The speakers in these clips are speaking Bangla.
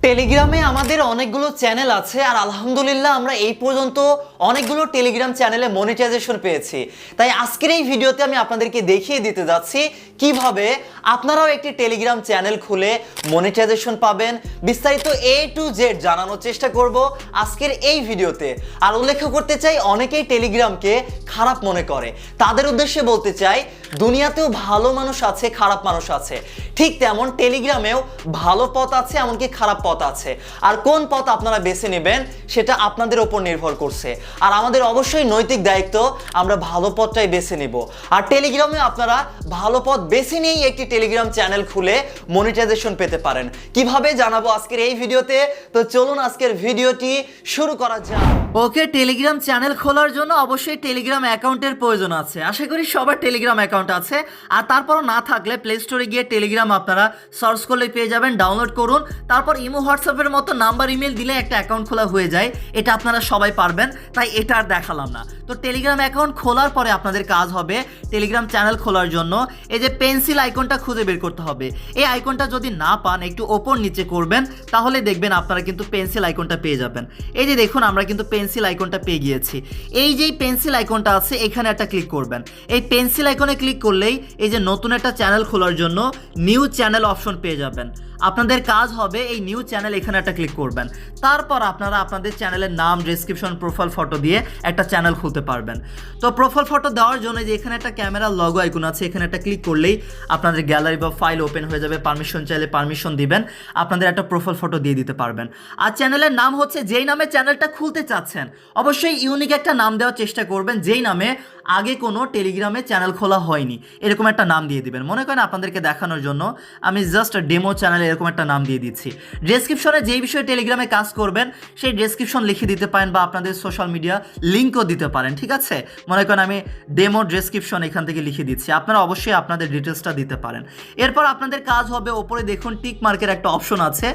টেলিগ্রামে আমাদের অনেকগুলো চ্যানেল আছে আর আলহামদুলিল্লাহ আমরা এই পর্যন্ত অনেকগুলো টেলিগ্রাম চ্যানেলে মনিটাইজেশন পেয়েছি। তাই আজকের এই ভিডিওতে আমি আপনাদেরকে দেখিয়ে দিতে যাচ্ছি কিভাবে আপনারাও একটি টেলিগ্রাম চ্যানেল খুলে মনিটাইজেশন পাবেন। বিস্তারিত A to Z জানানোর চেষ্টা করব আজকের এই ভিডিওতে। আর উল্লেখ করতে চাই, অনেকেই টেলিগ্রামকে খারাপ মনে করে। তাদের উদ্দেশ্যে বলতে চাই, দুনিয়াতেও ভালো মানুষ আছে, খারাপ মানুষ আছে, ঠিক তেমন টেলিগ্রামেও ভালো পথ আছে, এমনকি খারাপ পথ আছে। আর কোন পথ আপনারা বেছে নেবেন সেটা আপনাদের উপর নির্ভর করছে। আর আমাদের অবশ্যই নৈতিক দায়িত্ব, আমরা ভালো পথটাই বেছে নেব। আর টেলিগ্রামে আপনারা ভালো পথ বেছে নিয়েই একটি টেলিগ্রাম চ্যানেল খুলে মনিটাইজেশন পেতে পারেন। কিভাবে জানাবো আজকের এই ভিডিওতে। তো চলুন আজকের ভিডিওটি শুরু করা যাক। ওকে, টেলিগ্রাম চ্যানেল খোলার জন্য অবশ্যই টেলিগ্রাম অ্যাকাউন্টের প্রয়োজন আছে। আশা করি সবার টেলিগ্রাম অ্যাকাউন্ট আছে। আর তারপরও না থাকলে প্লে স্টোরে গিয়ে টেলিগ্রাম আপনারা সার্চ করলে পেয়ে যাবেন, ডাউনলোড করুন। তারপর ইমো হোয়াটসঅ্যাপের মতো নাম্বার ইমেল দিলে একটা অ্যাকাউন্ট খোলা হয়ে যায়। এটা আপনারা সবাই পারবেন, তাই এটা আর দেখালাম না। তো টেলিগ্রাম অ্যাকাউন্ট খোলার পরে আপনাদের কাজ হবে টেলিগ্রাম চ্যানেল খোলার জন্য এই যে পেন্সিল আইকনটা খুঁজে বের করতে হবে। এই আইকনটা যদি না পান একটু ওপর নিচে করবেন, তাহলে দেখবেন আপনারা কিন্তু পেন্সিল আইকনটা পেয়ে যাবেন। এই যে দেখুন, আমরা কিন্তু পেন্সিল আইকনটা পেয়ে গিয়েছি। এই যে পেন্সিল আইকনটা আছে এখানে একটা ক্লিক করবেন। এই পেন্সিল আইকনে ক্লিক করলেই এই যে নতুন একটা চ্যানেল খোলার জন্য নিউ চ্যানেল অপশন পেয়ে যাবেন। আপনাদের কাজ হবে এই নিউ চ্যানেল এখানে একটা ক্লিক করবেন। তারপর আপনারা আপনাদের চ্যানেলের নাম, ডেসক্রিপশন, প্রোফাইল ফটো দিয়ে একটা চ্যানেল খুলতে পারবেন। তো প্রোফাইল ফটো দেওয়ার জন্য যে এখানে একটা ক্যামেরার লগো আইকন আছে, এখানে একটা ক্লিক করলেই আপনাদের গ্যালারি বা ফাইল ওপেন হয়ে যাবে। পারমিশন চাইলে পারমিশন দিবেন, আপনাদের একটা প্রোফাইল ফটো দিয়ে দিতে পারবেন। আর চ্যানেলের নাম হচ্ছে যেই নামে চ্যানেলটা খুলতে চাচ্ছেন অবশ্যই ইউনিক একটা নাম দেওয়ার চেষ্টা করবেন, যেই নামে আগে কোনো টেলিগ্রামে চ্যানেল খোলা হয়নি এরকম একটা নাম দিয়ে দিবেন। মনে করেন আপনাদেরকে দেখানোর জন্য আমি জাস্ট ডেমো চ্যানেল এরকম একটা নাম দিয়ে দিচ্ছি। ডেসক্রিপশনে যেই বিষয়ে টেলিগ্রামে কাজ করবেন সেই ডেসক্রিপশন লিখে দিতে পারেন বা আপনাদের সোশ্যাল মিডিয়া লিঙ্কও দিতে পারেন, ঠিক আছে। মনে করেন আমি ডেমো ডেসক্রিপশন এখান থেকে লিখে দিচ্ছি, আপনারা অবশ্যই আপনাদের ডিটেলসটা দিতে পারেন। এরপর আপনাদের কাজ হবে ওপরে দেখুন টিক মার্কের একটা অপশন আছে।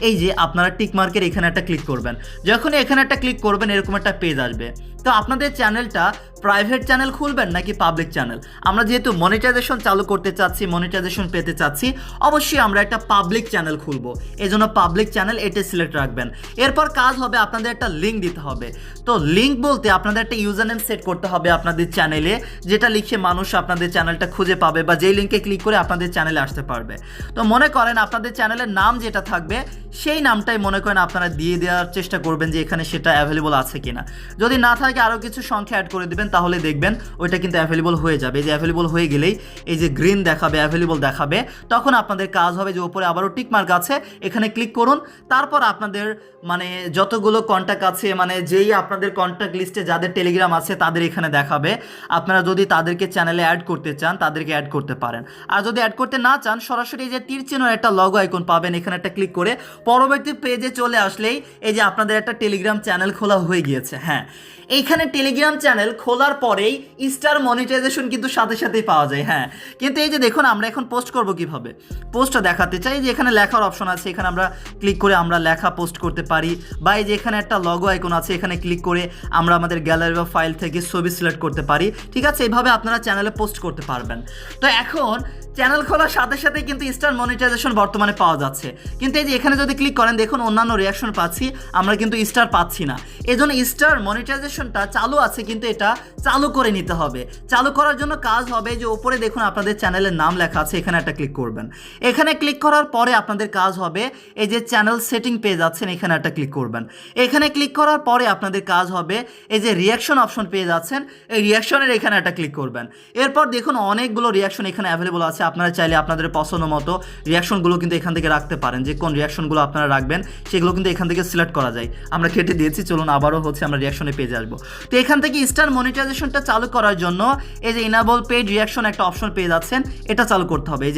এই যে আপনারা টিক মার্কের এখানে একটা ক্লিক করবেন। যখনই এখানে একটা ক্লিক করবেন এরকম একটা পেজ আসবে। তো আপনাদের চ্যানেলটা প্রাইভেট চ্যানেল খুলবেন নাকি পাবলিক চ্যানেল? আমরা যেহেতু মনিটাইজেশন চালু করতে চাচ্ছি, মনিটাইজেশন পেতে চাচ্ছি, অবশ্যই আমরা একটা পাবলিক চ্যানেল খুলবো। এই জন্য পাবলিক চ্যানেল এটা সিলেক্ট রাখবেন। এরপর কাজ হবে আপনাদের একটা লিঙ্ক দিতে হবে। তো লিঙ্ক বলতে আপনাদের একটা ইউজার নেম সেট করতে হবে আপনাদের চ্যানেলে, যেটা লিখে মানুষ আপনাদের চ্যানেলটা খুঁজে পাবে বা যেই লিঙ্কে ক্লিক করে আপনাদের চ্যানেলে আসতে পারবে। তো মনে করেন আপনাদের চ্যানেলের নাম যেটা থাকবে সেই নামটাই মনে করেন আপনারা দিয়ে দেওয়ার চেষ্টা করবেন যে এখানে সেটা অ্যাভেলেবল আছে কিনা। যদি না থাকে আরও কিছু সংখ্যা অ্যাড করে দেবেন, তাহলে দেখবেন ওইটা কিন্তু অ্যাভেলেবল হয়ে যাবে। এই যে অ্যাভেলেবল হয়ে গেলেই এই যে গ্রিন দেখাবে, অ্যাভেলেবল দেখাবে। তখন আপনাদের কাজ হবে যে উপরে আবারও টিক মার্ক আছে এখানে ক্লিক করুন। তারপর আপনাদের মানে যতগুলো কন্ট্যাক্ট আছে, মানে যেই আপনাদের কন্ট্যাক্ট লিস্টে যাদের টেলিগ্রাম আছে তাদের এখানে দেখাবে। আপনারা যদি তাদেরকে চ্যানেলে অ্যাড করতে চান তাদেরকে অ্যাড করতে পারেন। আর যদি অ্যাড করতে না চান সরাসরি এই যে তীর চিহ্নের একটা লগো আইকন পাবেন, এখানে একটা ক্লিক করে পরবর্তী পেজে চলে আসলেই এই যে আপনাদের একটা টেলিগ্রাম চ্যানেল খোলা হয়ে গিয়েছে। হ্যাঁ, এইখানে টেলিগ্রাম চ্যানেল খোলার পরেই স্টার মনিটাইজেশন কিন্তু সাথে সাথেই পাওয়া যায়। হ্যাঁ, কিন্তু এই যে দেখুন আমরা এখন পোস্ট করব কিভাবে, পোস্টটা দেখাতে চাই। যে এখানে লেখার অপশন আছে, এখানে আমরা ক্লিক করে আমরা লেখা পোস্ট করতে পারি। বা এই যে এখানে একটা লগো আইকন আছে, এখানে ক্লিক করে আমরা আমাদের গ্যালারি বা ফাইল থেকে ছবি সিলেক্ট করতে পারি, ঠিক আছে। এইভাবে আপনারা চ্যানেলে পোস্ট করতে পারবেন। তো এখন চ্যানেল খোলার সাথে সাথে কিন্তু স্টার মনিটাইজেশন বর্তমানে পাওয়া যাচ্ছে। কিন্তু এই যে এখানে যদি ক্লিক করেন দেখুন অন্যান্য রিয়াকশন পাচ্ছি, আমরা কিন্তু স্টার পাচ্ছি না। এই জন্য স্টার মনিটাইজেশনটা চালু আছে, কিন্তু এটা চালু করে নিতে হবে। চালু করার জন্য কাজ হবে যে উপরে দেখুন আপনাদের চ্যানেলের নাম লেখা আছে, এখানে একটা ক্লিক করবেন। এখানে ক্লিক করার পরে আপনাদের কাজ হবে এই যে চ্যানেল সেটিং পেয়ে যাচ্ছেন, এখানে একটা ক্লিক করবেন। এখানে ক্লিক করার পরে আপনাদের কাজ হবে এই যে রিয়াকশন অপশন পেয়ে যাচ্ছেন, এই রিয়াকশনের এখানে একটা ক্লিক করবেন। এরপর দেখুন অনেকগুলো রিয়াকশন এখানে অ্যাভেলেবল আছে। আপনারা চাইলে আপনাদের পছন্দ মতো রিয়াকশনগুলো কিন্তু এখান থেকে রাখতে পারেন, যে কোন রিয়াকশনগুলো আপনারা রাখবেন সেগুলো কিন্তু এখান থেকে সিলেক্ট করা যায়। আমরা কেটে দিয়েছি, চলুন আবারও হচ্ছে আমরা রিয়াকশনে পেজে আসবো। তো এখান থেকে স্টার মনিটাইজেশনটা চালু করার জন্য এই যে ইনাবল পেড রিয়াকশন একটা অপশন পেয়ে যাচ্ছেন, এটা চালু করতে হবে। এই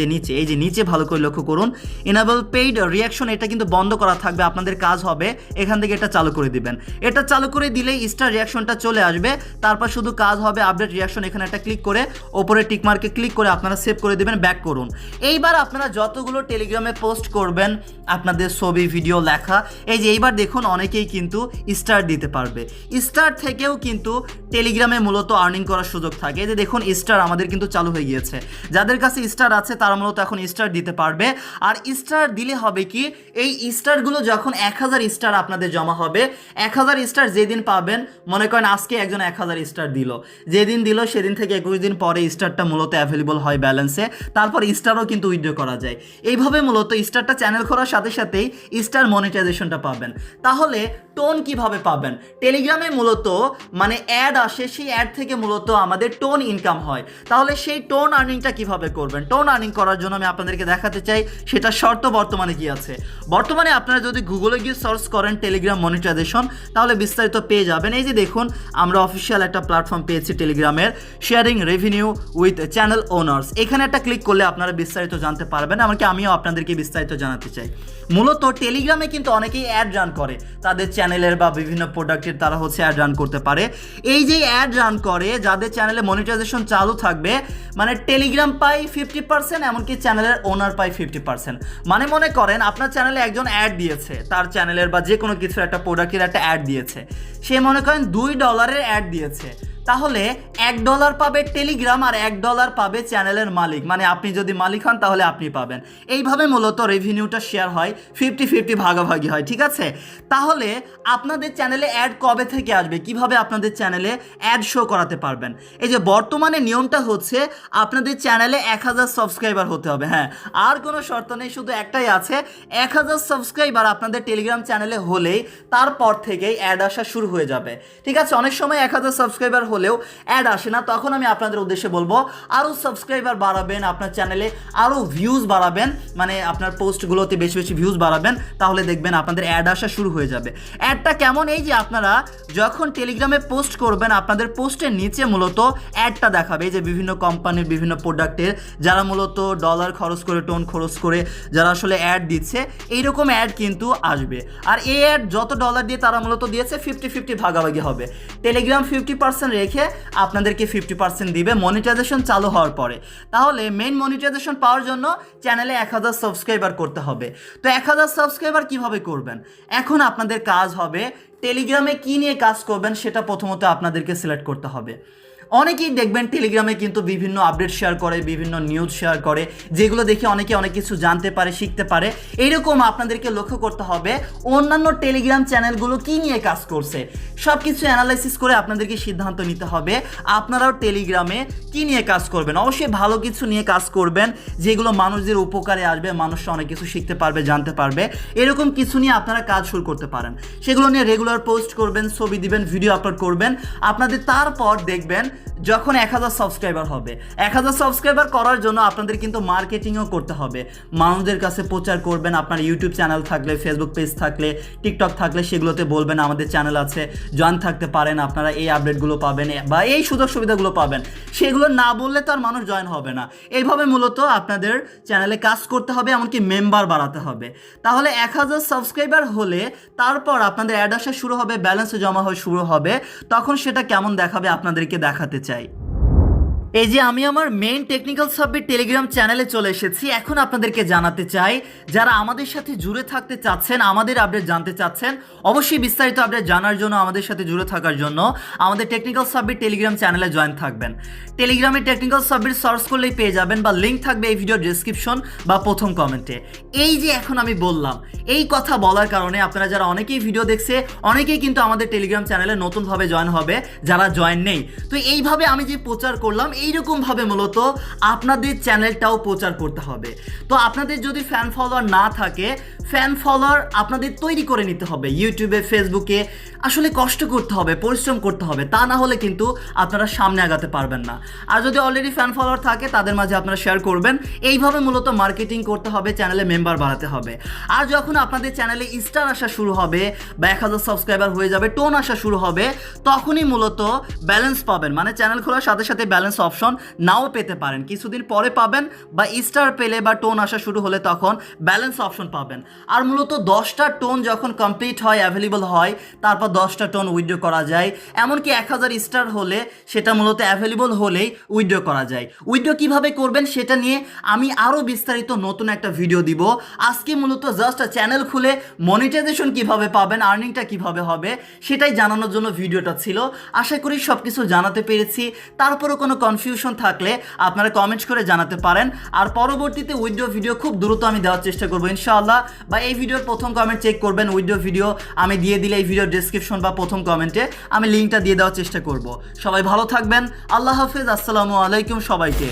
যে নিচে ভালো করে লক্ষ্য করুন, ইনাবল পেইড রিয়াকশন এটা কিন্তু বন্ধ করা থাকবে। আপনাদের কাজ হবে এখান থেকে এটা চালু করে দিবেন। এটা চালু করে দিলেই স্টার রিয়াকশনটা চলে আসবে। তারপর শুধু কাজ হবে আপডেট রিয়াকশন, এখানে একটা ক্লিক করে ওপরে টিক মার্কে ক্লিক করে আপনারা সেভ করে দিবেন, ব্যাক করুন। এইবার আপনারা যতগুলো টেলিগ্রামে পোস্ট করবেন আপনাদের ছবি ভিডিও লেখা, এই যে এইবার দেখুন অনেকেই কিন্তু স্টার দিতে পারবে। স্টার থেকেও কিন্তু টেলিগ্রামে মূলত আর্নিং করার সুযোগ থাকে। এই যে দেখুন স্টার আমাদের কিন্তু চালু হয়ে গিয়েছে। যাদের কাছে স্টার আছে তারা মূলত এখন স্টার দিতে পারবে। আর স্টার দিলে হবে কি, এই স্টারগুলো যখন 1000 স্টার আপনাদের জমা হবে, 1000 স্টার যেদিন পাবেন, মনে করেন আজকে একজন 1000 স্টার দিল, যেদিন দিল সেদিন থেকে 21 দিন পরে স্টারটা মূলত অ্যাভেলেবল হয় ব্যালেন্সে, তারপর স্টারও কিন্তু উইথড্র করা যায়। এইভাবে মূলত স্টারটা চ্যানেল খোলার সাথে সাথেই স্টার মনিটাইজেশনটা পাবেন। তাহলে টোন কিভাবে পাবেন? টেলিগ্রামে মূলত মানে অ্যাড আসে, সেই অ্যাড থেকে মূলত আমাদের টোন ইনকাম হয়। তাহলে সেই টোন আর্নিংটা কিভাবে করবেন? টোন আর্নিং করার জন্য আমি আপনাদেরকে দেখাতে চাই সেটা শর্ত বর্তমানে কি আছে। বর্তমানে আপনারা যদি গুগলে গিয়ে সার্চ করেন টেলিগ্রাম মনিটাইজেশন, তাহলে বিস্তারিত পেয়ে যাবেন। এই যে দেখুন আমরা অফিসিয়াল একটা প্ল্যাটফর্ম পেয়েছি টেলিগ্রামের, sharing revenue with channel owners. এখানে একটা ক্লিক করলে আপনারা বিস্তারিত জানতে পারবেন। এমনকি আমিও আপনাদেরকে বিস্তারিত জানাতে চাই। মূলত টেলিগ্রামে কিন্তু অনেকেই অ্যাড রান করে তাদের চ্যানেলের বা বিভিন্ন প্রোডাক্টের, তারা হচ্ছে অ্যাড রান করতে পারে। এই যে অ্যাড রান করে যাদের চ্যানেলে মনিটাইজেশন চালু থাকবে, মানে টেলিগ্রাম পাই 50%, এমনকি চ্যানেলের ওনার পাই 50%। মানে মনে করেন আপনার চ্যানেলে একজন অ্যাড দিয়েছে, তার চ্যানেলের বা যে কোনো কিছু একটা প্রোডাক্টের একটা অ্যাড দিয়েছে, সে মনে করেন $2 অ্যাড দিয়েছে, তাহলে $1 পাবে টেলিগ্রাম আর $1 পাবে চ্যানেলের মালিক। মানে আপনি যদি মালিক হন তাহলে আপনি পাবেন। এইভাবে মূলত রেভিনিউটা শেয়ার হয়, 50-50 ভাগাভাগি হয়, ঠিক আছে? তাহলে আপনাদের চ্যানেলে অ্যাড কবে থেকে আসবে, কিভাবে আপনাদের চ্যানেলে অ্যাড শো করাতে পারবেন? এই যে বর্তমানে নিয়মটা হচ্ছে আপনাদের চ্যানেলে 1000 সাবস্ক্রাইবার হতে হবে। হ্যাঁ, আর কোনো শর্ত নেই, শুধু একটাই আছে, 1000 সাবস্ক্রাইবার আপনাদের টেলিগ্রাম চ্যানেলে হলেই তারপর থেকেই অ্যাড আসা শুরু হয়ে যাবে, ঠিক আছে? অনেক সময় 1000 সাবস্ক্রাইবার হলেও অ্যাড আসে না, তখন আমি আপনাদের উদ্দেশ্যে বলবো আরও সাবস্ক্রাইবার বাড়াবেন, আপনার চ্যানেলে আরও ভিউজ বাড়াবেন, মানে আপনার পোস্টগুলোতে বেশি বেশি ভিউজ বাড়াবেন, তাহলে দেখবেন আপনাদের অ্যাড আসা শুরু হয়ে যাবে। অ্যাডটা কেমন? এই যে আপনারা যখন টেলিগ্রামে পোস্ট করবেন আপনাদের পোস্টের নিচে মূলত অ্যাডটা দেখাবে, এই যে বিভিন্ন কোম্পানির বিভিন্ন প্রোডাক্টের যারা মূলত ডলার খরচ করে, টোন খরচ করে যারা আসলে অ্যাড দিচ্ছে, এইরকম অ্যাড কিন্তু আসবে। আর এই অ্যাড যত ডলার দিয়ে তারা মূলত দিয়েছে 50-50 ভাগাভাগি হবে। টেলিগ্রাম 50% রেখে আপনাদেরকে 50% দিবে মনিটাইজেশন চালু হওয়ার পরে। তাহলে মেইন মনিটাইজেশন পাওয়ার জন্য চ্যানেলে 1000 সাবস্ক্রাইবার করতে হবে। তো 1000 সাবস্ক্রাইবার কিভাবে করবেন? এখন আপনাদের কাজ হবে টেলিগ্রামে কি নিয়ে কাজ করবেন সেটা প্রথমত আপনাদেরকে সিলেক্ট করতে হবে। অনেকেই দেখবেন টেলিগ্রামে কিন্তু বিভিন্ন আপডেট শেয়ার করে, বিভিন্ন নিউজ শেয়ার করে, যেগুলো দেখে অনেকে অনেক কিছু জানতে পারে, শিখতে পারে। এইরকম আপনাদেরকে লক্ষ্য করতে হবে অন্যান্য টেলিগ্রাম চ্যানেলগুলো কি নিয়ে কাজ করছে, সব কিছু অ্যানালাইসিস করে আপনাদেরকে সিদ্ধান্ত নিতে হবে আপনারাও টেলিগ্রামে কি নিয়ে কাজ করবেন। অবশ্যই ভালো কিছু নিয়ে কাজ করবেন, যেগুলো মানুষদের উপকারে আসবে, মানুষরা অনেক কিছু শিখতে পারবে, জানতে পারবে। এরকম কিছু নিয়ে আপনারা কাজ শুরু করতে পারেন। সেগুলো নিয়ে রেগুলার পোস্ট করবেন, ছবি দিবেন, ভিডিও আপলোড করবেন। আপনাদের তারপর দেখবেন যখন 1000 সাবস্ক্রাইবার হবে, 1000 সাবস্ক্রাইবার করার জন্য আপনাদের কিন্তু মার্কেটিংও করতে হবে, মানুষদের কাছে প্রচার করবেন। আপনার ইউটিউব চ্যানেল থাকলে, ফেসবুক পেজ থাকলে, টিকটক থাকলে সেগুলোতে বলবেন আমাদের চ্যানেল আছে, জয়েন থাকতে পারেন, আপনারা এই আপডেটগুলো পাবেন বা এই সুযোগ সুবিধাগুলো পাবেন। সেগুলো না বললে তো আর মানুষ জয়েন হবে না। এইভাবে মূলত আপনাদের চ্যানেলে কাজ করতে হবে, এমনকি মেম্বার বাড়াতে হবে। তাহলে 1000 সাবস্ক্রাইবার হলে তারপর আপনাদের অ্যাড আসা শুরু হবে, ব্যালেন্স জমা হয়ে শুরু হবে। তখন সেটা কেমন দেখাবে আপনাদেরকে দেখাতে চাই। এই যে আমি আমার মেইন টেকনিক্যাল সাবমিট টেলিগ্রাম চ্যানেলে চলে এসেছি। এখন আপনাদেরকে জানাতে চাই, যারা আমাদের সাথে জুড়ে থাকতে চাচ্ছেন, আমাদের আপডেট জানতে চাচ্ছেন, অবশ্যই বিস্তারিত আপডেট জানার জন্য, আমাদের সাথে জুড়ে থাকার জন্য আমাদের টেকনিক্যাল সাবমিট টেলিগ্রাম চ্যানেলে জয়েন থাকবেন। টেলিগ্রামে টেকনিক্যাল সাবমিট সার্চ করলেই পেয়ে যাবেন, বা লিঙ্ক থাকবে এই ভিডিওর ডেসক্রিপশন বা প্রথম কমেন্টে। এই যে এখন আমি বললাম, এই কথা বলার কারণে আপনারা যারা অনেকেই ভিডিও দেখছে, অনেকেই কিন্তু আমাদের টেলিগ্রাম চ্যানেলে নতুনভাবে জয়েন হবে, যারা জয়েন নেই। তো এইভাবে আমি যে প্রচার করলাম, এইরকমভাবে মূলত আপনাদের চ্যানেলটাও প্রচার করতে হবে। তো আপনাদের যদি ফ্যান ফলোয়ার না থাকে, ফ্যান ফলোয়ার আপনাদের তৈরি করে নিতে হবে। ইউটিউবে, ফেসবুকে আসলে কষ্ট করতে হবে, পরিশ্রম করতে হবে, তা না হলে কিন্তু আপনারা সামনে আগাতে পারবেন না। আর যদি অলরেডি ফ্যান ফলোয়ার থাকে তাদের মাঝে আপনারা শেয়ার করবেন। এইভাবে মূলত মার্কেটিং করতে হবে, চ্যানেলে মেম্বার বাড়াতে হবে। আর যখন আপনাদের চ্যানেলে স্টার আসা শুরু হবে বা 1000 সাবস্ক্রাইবার হয়ে যাবে, টোন আসা শুরু হবে, তখনই মূলত ব্যালেন্স পাবেন। মানে চ্যানেল খোলার সাথে সাথে ব্যালেন্স অপশন নাও পেতে পারেন, কিছুদিন পরে পাবেন, বা স্টার পেলে বা টোন আসা শুরু হলে তখন ব্যালেন্স অপশন পাবেন। আর মূলত 10টা টোন যখন কমপ্লিট হয়, অ্যাভেলেবল হয়, তারপর 10টা টোন উইথড্র করা যায়। এমনকি 1000 স্টার হলে সেটা মূলত অ্যাভেলেবল হলেই উইথড্র করা যায়। উইথড্র কিভাবে করবেন সেটা নিয়ে আমি আরও বিস্তারিত নতুন একটা ভিডিও দিব। আজকে মূলত জাস্ট চ্যানেল খুলে মনিটাইজেশন কিভাবে পাবেন, আর্নিংটা কিভাবে হবে সেটাই জানানোর জন্য ভিডিওটা ছিল। আশা করি সব কিছু জানাতে পেরেছি। তারপরও কোনো কনফিউশন থাকলে আপনারা কমেন্টস করে জানাতে পারেন। আর পরবর্তীতে উইথড্র ভিডিও খুব দ্রুত আমি দেওয়ার চেষ্টা করবো ইনশাআল্লাহ। বা এই ভিডিওর প্রথম কমেন্ট চেক করবেন, উইথড্র ভিডিও আমি দিয়ে দিলে এই ভিডিওর ডেসক্রিপশন বা প্রথম কমেন্টে আমি লিঙ্কটা দিয়ে দেওয়ার চেষ্টা করব। সবাই ভালো থাকবেন, আল্লাহ হাফেজ, আসসালামু আলাইকুম সবাইকে।